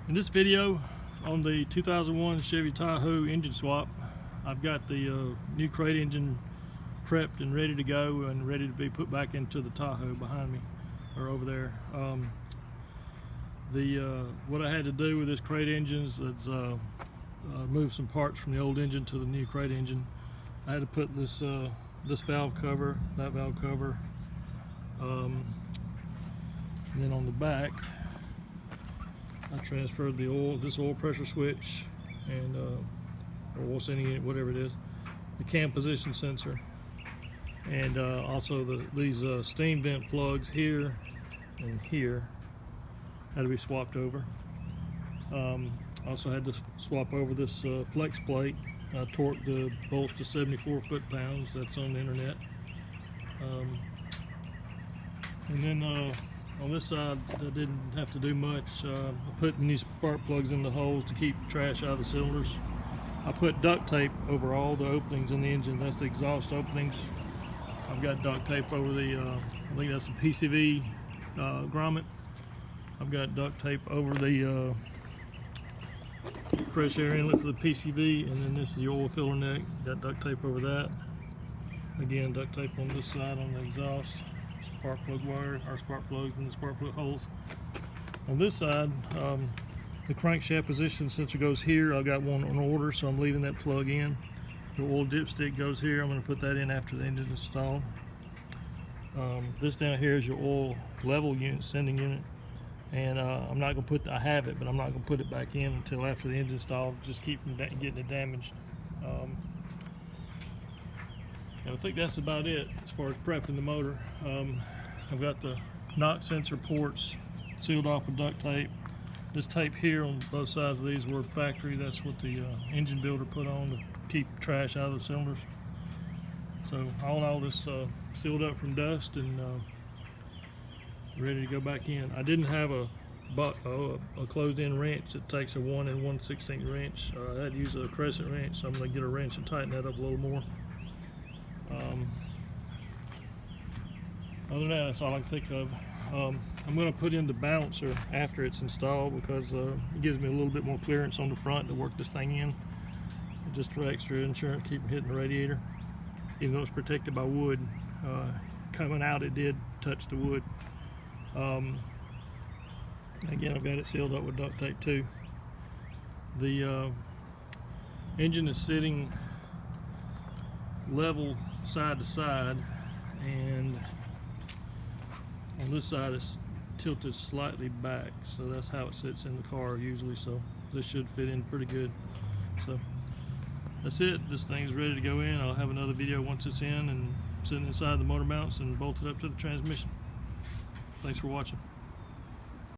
In this video on the 2001 Chevy Tahoe engine swap, I've got the new crate engine prepped and ready to go and ready to be put back into the Tahoe behind me, or over there. What I had to do with this crate engine is move some parts from the old engine to the new crate engine. I had to put this valve cover, that valve cover, and then on the back I transferred the oil, this oil pressure switch, and or oil sending unit, whatever it is, the cam position sensor, and also these steam vent plugs here and here had to be swapped over. Also had to swap over this flex plate. I torqued the bolts to 74 foot-pounds. That's on the internet. And then on this side, I didn't have to do much. I put these spark plugs in the holes to keep trash out of the cylinders. I put duct tape over all the openings in the engine. That's the exhaust openings. I've got duct tape over the, I think that's a PCV grommet. I've got duct tape over the fresh air inlet for the PCV, and then this is the oil filler neck. Got duct tape over that. Again, duct tape on this side on the exhaust. Spark plug wire, or spark plugs in the spark plug holes. On this side, the crankshaft position sensor goes here. I got one on order, so I'm leaving that plug in. The oil dipstick goes here. I'm going to put that in after the engine is installed. This down here is your oil level unit, sending unit, and I'm not going to put, I have it, but I'm not going to put it back in until after the engine installed. Just keep from getting it damaged. And I think that's about it as far as prepping the motor. I've got the knock sensor ports sealed off with duct tape. This tape here on both sides of these were factory. That's what the engine builder put on to keep trash out of the cylinders. So all this sealed up from dust and ready to go back in. I didn't have a closed-in wrench. It takes a 1 1/16 wrench. I had to use a crescent wrench, so I'm going to get a wrench and tighten that up a little more. Other than that, that's all I can think of. I'm going to put in the balancer after it's installed because it gives me a little bit more clearance on the front to work this thing in. Just for extra insurance, keep hitting the radiator. Even though it's protected by wood, coming out it did touch the wood. Again, I've got it sealed up with duct tape too. The engine is sitting level side to side, and on this side it's tilted slightly back, so that's how it sits in the car usually, so this should fit in pretty good. So that's it. This thing is ready to go in. I'll have another video once it's in and sitting inside the motor mounts and bolted up to the transmission. Thanks for watching.